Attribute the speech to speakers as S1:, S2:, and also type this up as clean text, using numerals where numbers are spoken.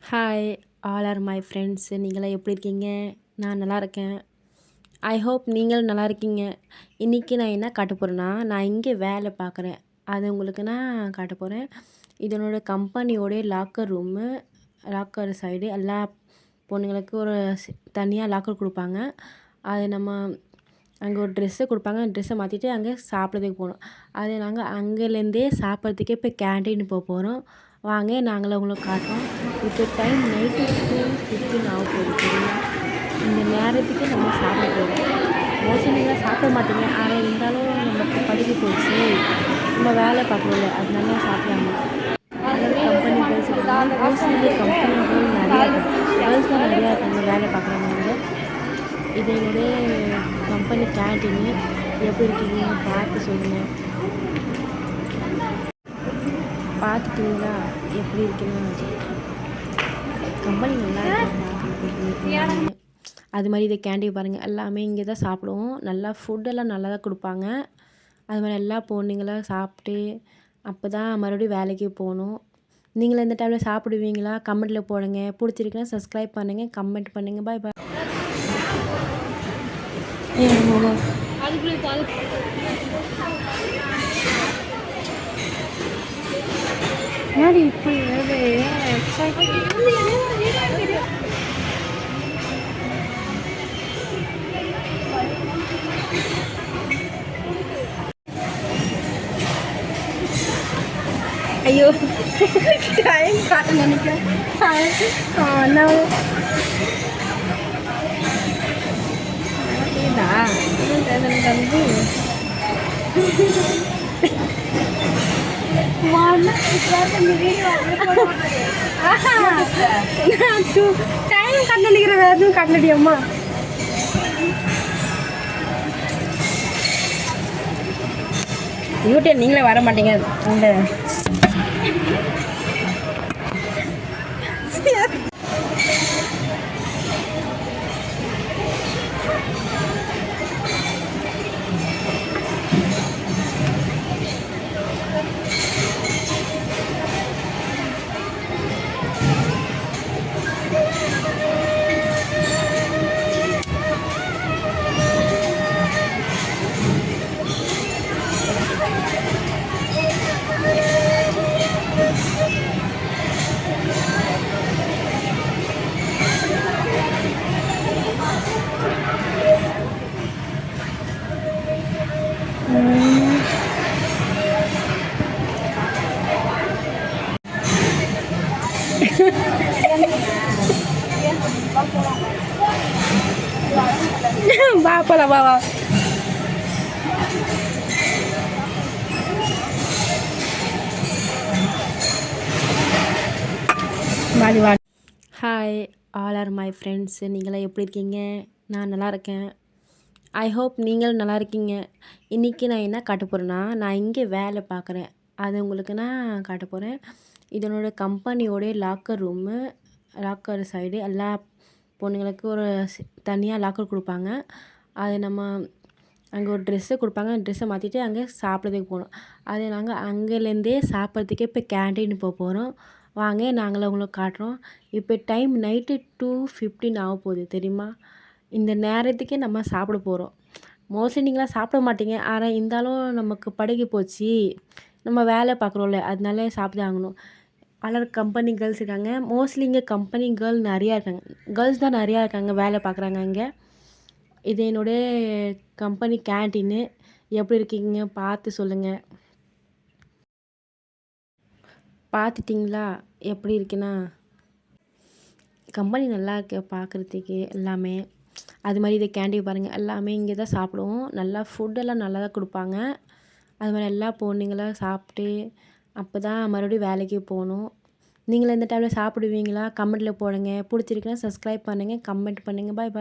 S1: Hi all R my friends. நீங்களாம் எப்படி இருக்கீங்க? நான் நல்லா இருக்கேன். ஐ ஹோப் நீங்கள் நல்லா இருக்கீங்க. இன்றைக்கி நான் என்ன காட்ட போகிறேன்னா, நான் இங்கே வேலை பார்க்குறேன். அது உங்களுக்கு நான் காட்ட போகிறேன். இதனோட கம்பெனியோடைய லாக்கர் ரூமு, லாக்கர் சைடு எல்லா பொண்ணுங்களுக்கு ஒரு தனியாக லாக்கர் கொடுப்பாங்க. அது நம்ம அங்கே ஒரு ட்ரெஸ்ஸை கொடுப்பாங்க. அந்த ட்ரெஸ்ஸை மாற்றிட்டு அங்கே சாப்பிட்றதுக்கு போகணும். அது நாங்கள் அங்கேலேருந்தே சாப்பிட்றதுக்கே இப்போ கேன்டீன் போகிறோம். வாங்க நாங்களும் உங்களுக்கு காட்டுறோம். இப்போ டைம் நைட்டு 2:15 ஆக போகுது தெரியுமா? இந்த நேரத்துக்கு நம்ம சாப்பிட போகிறோம். மோஸ்ட்லி நீங்களாம் சாப்பிட மாட்டீங்க. ஆனால் இருந்தாலும் நமக்கு பழகி போச்சு. நம்ம வேலை பார்க்கணும்ல, அதனால சாப்பிடாம அதாவது கம்பெனி கேர்ள்ஸ் இருக்காங்க. மோஸ்ட்லி கம்பெனி கேர்ள் நிறையா இருக்காங்க. கேர்ள்ஸ் தான் நிறையா இருக்காங்க வேலை பார்க்குறவங்க. இது என்னுடைய கம்பெனி கேன்டீனு. எப்படி இருக்கீங்க பார்த்து சொல்லுங்கள். பார்த்துட்டிங்களா எப்படி இருக்குன்னு? கம்பெனி நல்லா இருக்கு. அது மாதிரி இதை கேண்டீன் பாருங்கள். எல்லாமே இங்கே தான் சாப்பிடுவோம். நல்லா ஃபுட்டெல்லாம் நல்லா தான் கொடுப்பாங்க. அது மாதிரி எல்லா பொண்ணுங்களாம் சாப்பிட்டு அப்போ தான் மறுபடியும் வேலைக்கு போகணும். நீங்களும் இந்த டைமில் சாப்பிடுவீங்களா? கமெண்ட்டில் போடுங்க. பிடிச்சிருக்குன்னா சப்ஸ்கிரைப் பண்ணுங்கள், கமெண்ட் பண்ணுங்கள். பாய் பாய்.
S2: என்னடி இப்படி வருது? ஐயோ டைம் காட்ட நினைக்கிறேன். தம்பி டைம் கட்ட நினைக்கிற வேற எதுவும் கட்டலடியம்மா. யூடியூப் நீங்களே வர மாட்டீங்க. இந்த வா போலாம் வா வா. வாடி வா.
S1: Hi all R my friends. நீங்களாம் எப்படி இருக்கீங்க? நான் நல்லா இருக்கேன். ஐ ஹோப் நீங்கள் நல்லா இருக்கீங்க. இன்றைக்கி நான் என்ன காட்ட போகிறேன்னா, நான் இங்கே வேலை பார்க்குறேன். அது உங்களுக்கு நான் காட்ட போகிறேன். இதனோட கம்பெனியோடைய லாக்கர் ரூமு, லாக்கர் சைடு எல்லா பொண்ணுங்களுக்கு ஒரு தனியாக லாக்கர் கொடுப்பாங்க. அது நம்ம அங்கே ஒரு ட்ரெஸ்ஸை கொடுப்பாங்க. அந்த ட்ரெஸ்ஸை மாற்றிட்டு அங்கே சாப்பிட்றதுக்கு போகணும். அது நாங்கள் அங்கேலேருந்தே சாப்பிட்றதுக்கே இப்போ கேன்டீன் போகிறோம். வாங்க நாங்களும் உங்களுக்கு காட்டுறோம். இப்போ டைம் நைட்டு 2:15 ஆக போகுது தெரியுமா? இந்த நேரத்துக்கே நம்ம சாப்பிட போகிறோம். மோஸ்ட்லி நீங்களாம் சாப்பிட மாட்டீங்க. ஆனால் இருந்தாலும் நமக்கு பழகி போச்சு. நம்ம வேலை பார்க்குறோம்ல, அதனால சாப்பிட்டு ஆகணும். பலர் கம்பெனி கேர்ள்ஸ் இருக்காங்க. மோஸ்ட்லி இங்கே கம்பெனி கேர்ள் நிறையா இருக்காங்க. கேர்ள்ஸ் தான் நிறையா இருக்காங்க வேலை பார்க்குறாங்க இங்கே. இது என்னுடைய கம்பெனி கேன்டீனு. எப்படி இருக்கீங்க பார்த்து சொல்லுங்கள். பார்த்துட்டிங்களா எப்படி இருக்குன்னா? கம்பெனி நல்லா இருக்கு பார்க்குறதுக்கு எல்லாமே. அது மாதிரி இதை கேண்டீன் பாருங்கள். எல்லாமே இங்கே தான் சாப்பிடுவோம். நல்லா ஃபுட்டெல்லாம் நல்லா தான் கொடுப்பாங்க. அது மாதிரி எல்லா பொண்ணுங்களாம் சாப்பிட்டு அப்போ தான் மறுபடியும் வேலைக்கு போகணும். நீங்களும் இந்த டைமில் சாப்பிடுவீங்களா? கமெண்ட்டில் போடுங்க. பிடிச்சிருக்குன்னா சப்ஸ்கிரைப் பண்ணுங்கள், கமெண்ட் பண்ணுங்கள். பாய் பாய்.